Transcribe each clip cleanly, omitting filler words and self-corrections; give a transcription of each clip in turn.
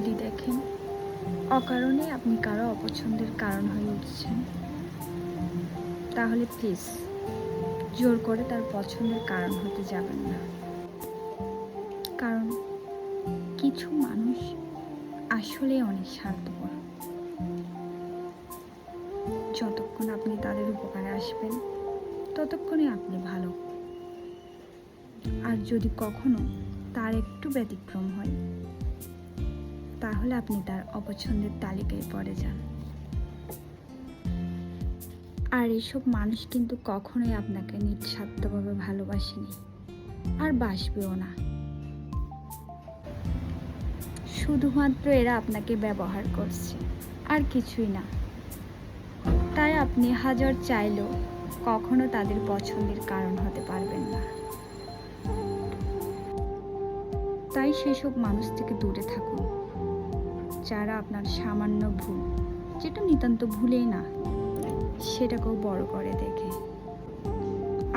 যদি দেখেন অকারণে আপনি কারো অপছন্দের কারণ হয়ে উঠছেন, তাহলে প্লিজ জোর করে তার পছন্দের কারণ হতে যাবেন না। কারণ কিছু মানুষ আসলে অনেক স্বার্থপর। যতক্ষণ আপনি তাদের উপকারে আসবেন ততক্ষণে আপনি ভালো। আর যদি কখনো তার একটু ব্যতিক্রম হয়, তাহলে আপনি তার অপছন্দের তালিকায় পড়ে যান। আর এসব মানুষ কিন্তু কখনোই আপনাকে নিঃস্বার্থভাবে ভালোবাসেনি, আর বাসবেও না। শুধুমাত্র এরা আপনাকে ব্যবহার করছে, আর কিছুই না। তাই আপনি হাজার চাইলেও কখনো তাদের পছন্দের কারণ হতে পারবেন না। তাই সেসব মানুষ থেকে দূরে থাকুন, যারা আপনার সামান্য ভুল, যেটা নিতান্ত ভুলেই না, সেটাকেও বড় করে দেখে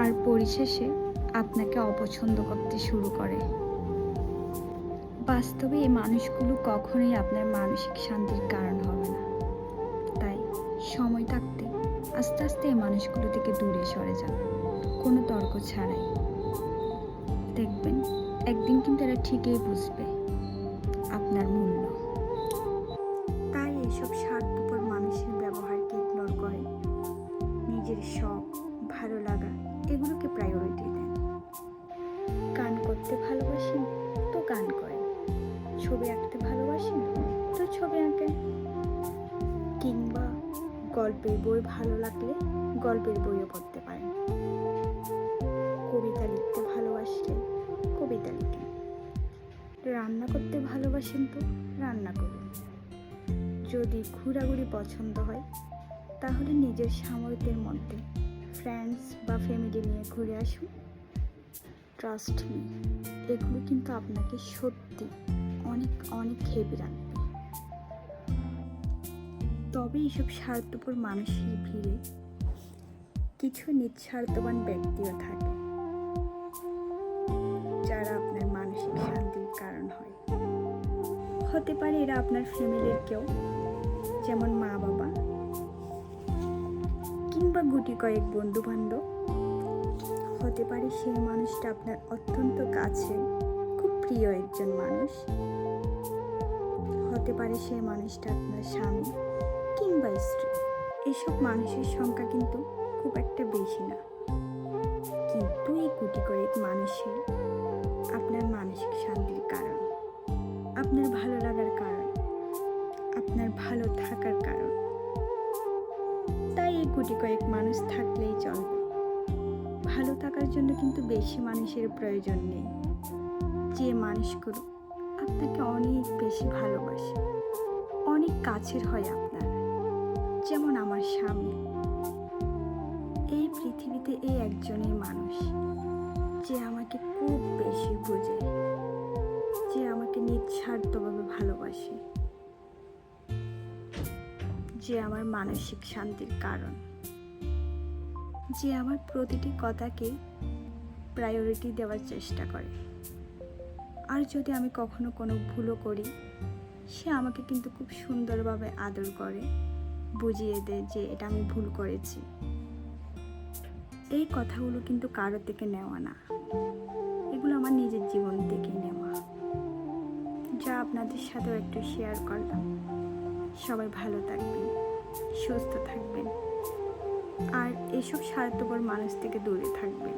আর পরিশেষে আপনাকে অপছন্দ করতে শুরু করে। বাস্তবে এই মানুষগুলো কখনোই আপনার মানসিক শান্তির কারণ হবে না। তাই সময় থাকতে আস্তে আস্তে এই মানুষগুলো থেকে দূরে সরে যান, কোনো তর্ক ছাড়াই। দেখবেন একদিন কিন্তু এরা ঠিকই বুঝবে আপনার মূল্য। তাই এইসব স্বার্থপর মানুষের ব্যবহারকে ইগনোর করে নিজের শখ, ভালো লাগা এগুলোকে প্রায়োরিটি দেন। গান করতে ভালোবাসেন তো গান করেন, ছবি আঁকতে ভালোবাসেন তো ছবি আঁকেন, কিংবা গল্পের বই ভালো লাগলে গল্পের বইও পড়তে পারেন। কবিতা লিখতে ভালোবাসলে কবিতা লিখেন, রান্না করতে ভালোবাসেন তো রান্না করুন। যদি ঘোরাঘুরি পছন্দ হয়, তাহলে নিজের সামর্থ্যের মধ্যে ফ্রেন্ডস বা ফ্যামিলি নিয়ে ঘুরে আসুন। ট্রাস্ট মি, এগুলো কিন্তু আপনাকে সত্যি অনেক অনেক হেভি রাখবে। তবে এইসব স্বার্থপর মানুষের ভিড়ে কিছু নিঃস্বার্থবান ব্যক্তিও থাকে, যারা আপনার মানসিক শান্তির কারণ হয়। হতে পারে এরা আপনার ফ্যামিলির কেউ, যেমন মা বাবা, কিংবা গুটি কয়েক বন্ধু বান্ধব। হতে পারে সেই মানুষটা আপনার অত্যন্ত কাছে, খুব প্রিয় একজন মানুষ। হতে পারে সেই মানুষটা আপনার স্বামী কিংবা স্ত্রী। এসব মানুষের সংখ্যা কিন্তু খুব একটা বেশি না, কিন্তু এই গুটি কয়েক মানুষের আপনার মানসিক শান্তির কারণ, আপনার ভালো লাগার কারণ, আপনার ভালো থাকার কারণ। তাই এই গুটি কয়েক মানুষ থাকলেই চলবে। ভালো থাকার জন্য কিন্তু বেশি মানুষের প্রয়োজন নেই। যে মানুষগুলো আপনাকে অনেক বেশি ভালোবাসে, অনেক কাছের হয় আপনার, যেমন আমার স্বামী। এই পৃথিবীতে এই একজনই মানুষ যে আমাকে খুব বেশি বোঝে, যে আমাকে নিঃস্বার্থভাবে ভালোবাসে, যে আমার মানসিক শান্তির কারণ, যে আমার প্রতিটি কথাকে প্রায়োরিটি দেওয়ার চেষ্টা করে। আর যদি আমি কখনো কোনো ভুলও করি, সে আমাকে কিন্তু খুব সুন্দরভাবে আদর করে, বুঝিয়ে দেয় যে এটা আমি ভুল করেছি। এই কথাগুলো কিন্তু কারো থেকে নেওয়া না, এগুলো আমার নিজের জীবন থেকে নেওয়া, যা আপনাদের সাথেও একটু শেয়ার করলাম। সবাই ভালো থাকবেন, সুস্থ থাকবেন, আর এসব স্বার্থপর মানুষ থেকে দূরে থাকবেন।